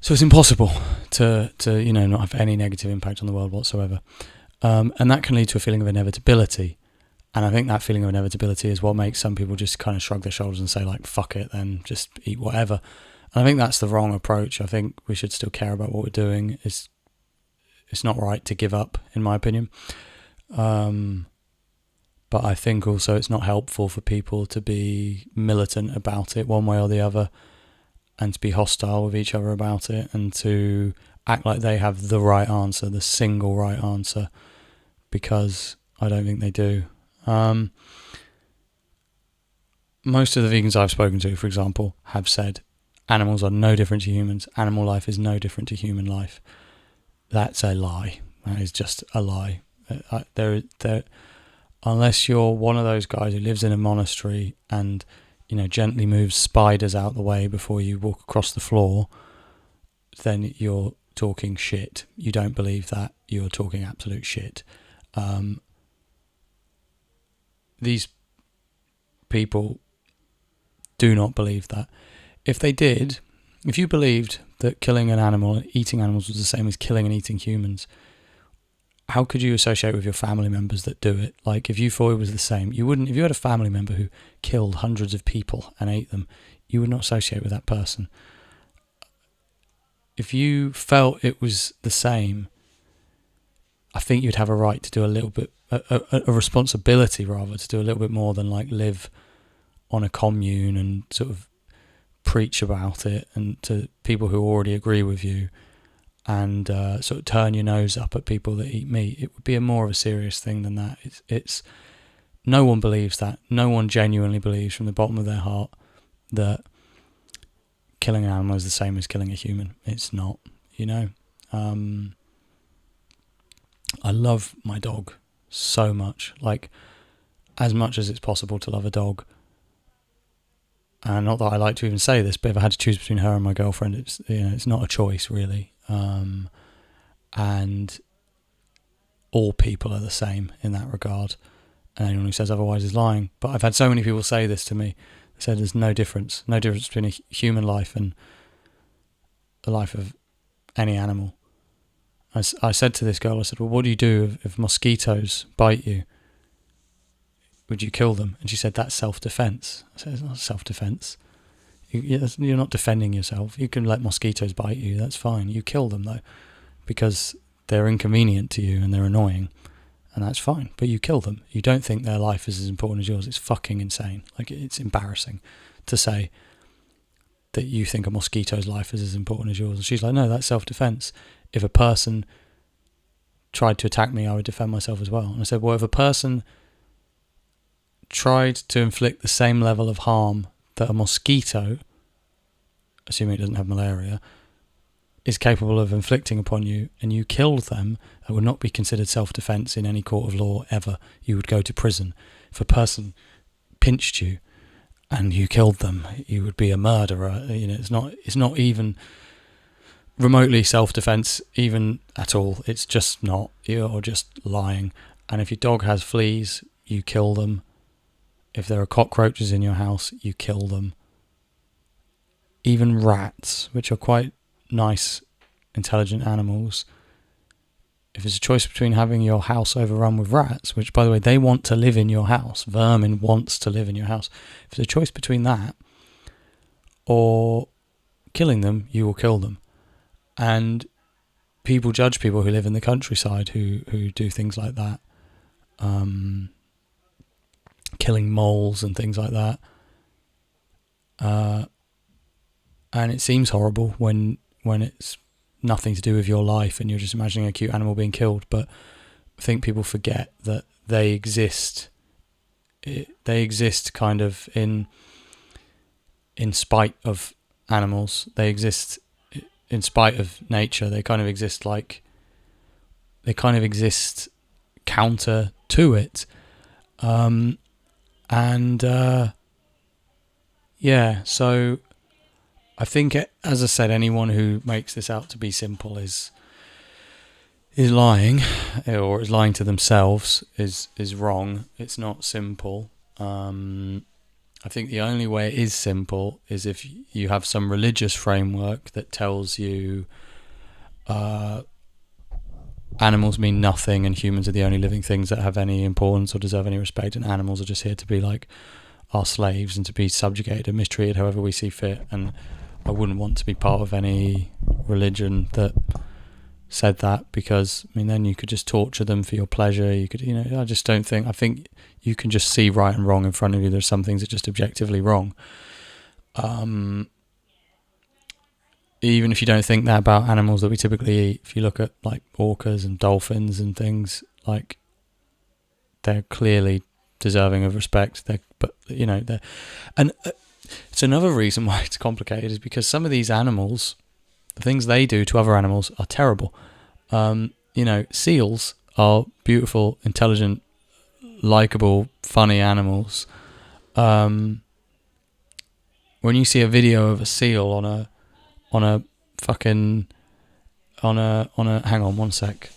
it's impossible to not have any negative impact on the world whatsoever, and that can lead to a feeling of inevitability. And I think that feeling of inevitability is what makes some people just kind of shrug their shoulders and say, like, fuck it, then just eat whatever. And I think that's the wrong approach. I think we should still care about what we're doing. It's not right to give up, in my opinion. But I think also it's not helpful for people to be militant about it one way or the other, and to be hostile with each other about it, and to act like they have the right answer, the single right answer, because I don't think they do. Most of the vegans I've spoken to, for example, have said animals are no different to humans. Animal life is no different to human life. That's a lie. That is just a lie. Unless you're one of those guys who lives in a monastery and, gently moves spiders out the way before you walk across the floor, then you're talking shit. You don't believe that. You're talking absolute shit. These people do not believe that. If they did, if you believed that killing an animal and eating animals was the same as killing and eating humans, how could you associate with your family members that do it? Like, if you thought it was the same, you wouldn't. If you had a family member who killed hundreds of people and ate them, you would not associate with that person. If you felt it was the same, I think you'd have a right to do a little bit, a responsibility rather, to do a little bit more than like live on a commune and sort of preach about it and to people who already agree with you, and sort of turn your nose up at people that eat meat. It would be a more of a serious thing than that. It's no one believes that. No one genuinely believes from the bottom of their heart that killing an animal is the same as killing a human. It's not, I love my dog so much, like as much as it's possible to love a dog. And not that I like to even say this, but if I had to choose between her and my girlfriend, it's not a choice really. And all people are the same in that regard, and anyone who says otherwise is lying. But I've had so many people say this to me. They said there's no difference between a human life and the life of any animal. I said to this girl, I said, well, what do you do if mosquitoes bite you? Would you kill them? And she said, that's self-defense. I said, it's not self-defense. You're not defending yourself. You can let mosquitoes bite you, that's fine. You kill them though, because they're inconvenient to you and they're annoying, and that's fine. But you kill them. You don't think their life is as important as yours. It's fucking insane. Like, it's embarrassing to say that you think a mosquito's life is as important as yours. And she's like, no, that's self-defense. If a person tried to attack me, I would defend myself as well. And I said, well, if a person tried to inflict the same level of harm that a mosquito, assuming it doesn't have malaria, is capable of inflicting upon you, and you killed them, that would not be considered self-defense in any court of law ever. You would go to prison. If a person pinched you and you killed them, you would be a murderer. It's not even remotely self-defense even at all. It's just not. You're just lying. And if your dog has fleas, you kill them. If there are cockroaches in your house, you kill them. Even rats, which are quite nice, intelligent animals. If it's a choice between having your house overrun with rats, which, by the way, they want to live in your house. Vermin wants to live in your house. If it's a choice between that or killing them, you will kill them. And people judge people who live in the countryside who do things like that. Killing moles and things like that. And it seems horrible when it's nothing to do with your life and you're just imagining a cute animal being killed. But I think people forget that they exist. They exist kind of in spite of animals. They exist in spite of nature. They kind of exist counter to it. So I think, as I said, anyone who makes this out to be simple is lying, or is lying to themselves, is wrong. It's not simple. I think the only way it is simple is if you have some religious framework that tells you animals mean nothing and humans are the only living things that have any importance or deserve any respect, and animals are just here to be like our slaves and to be subjugated and mistreated however we see fit. And I wouldn't want to be part of any religion that said that, because I mean then you could just torture them for your pleasure. You could, I just don't think. I think you can just see right and wrong in front of you. There's some things that are just objectively wrong. Even if you don't think that about animals that we typically eat, if you look at like orcas and dolphins and things, like they're clearly deserving of respect. It's another reason why it's complicated is because some of these animals, the things they do to other animals are terrible. Seals are beautiful, intelligent, likable, funny animals. When you see a video of a seal on a hang on one sec.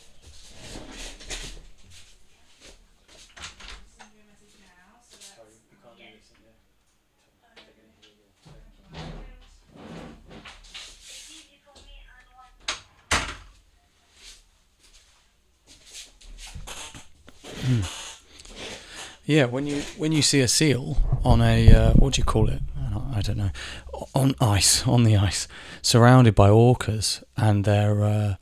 Yeah, when you see a seal on a what do you call it? I don't know. On the ice, surrounded by orcas, and they're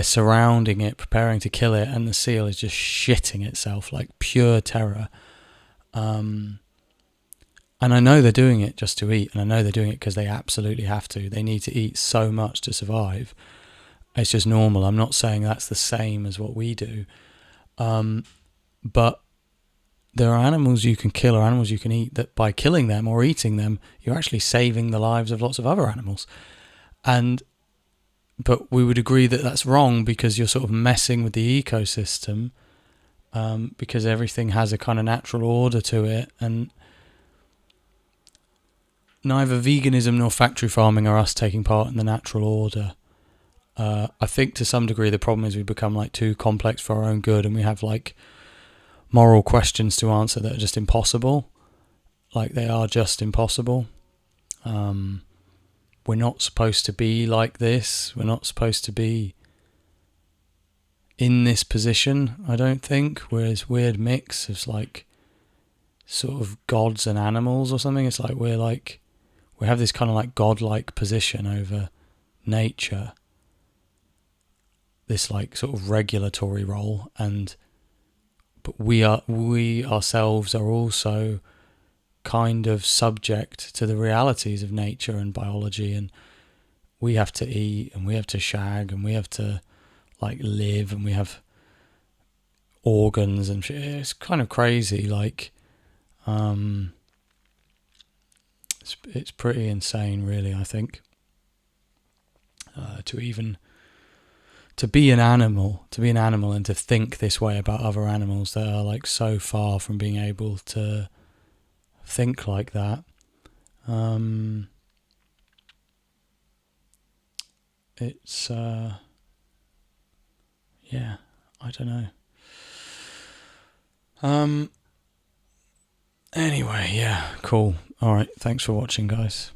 surrounding it, preparing to kill it, and the seal is just shitting itself like pure terror. And I know they're doing it just to eat, and I know they're doing it because they absolutely have to. They need to eat so much to survive. It's just normal. I'm not saying that's the same as what we do, but there are animals you can kill or animals you can eat that by killing them or eating them, you're actually saving the lives of lots of other animals. But we would agree that that's wrong because you're sort of messing with the ecosystem, because everything has a kind of natural order to it. And neither veganism nor factory farming are us taking part in the natural order. I think to some degree the problem is we become like too complex for our own good, and we have like moral questions to answer that are just impossible. Like they are just impossible. We're not supposed to be like this. We're not supposed to be in this position, I don't think. We're this weird mix of like sort of gods and animals or something. It's like we have this kind of like godlike position over nature. This like sort of regulatory role, but we ourselves are also kind of subject to the realities of nature and biology, and we have to eat and we have to shag and we have to like live and we have organs and shit. It's kind of crazy. Like it's pretty insane, really. I think to be an animal and to think this way about other animals that are like so far from being able to think like that. it's yeah, I don't know. Anyway, yeah, cool. All right, thanks for watching, guys.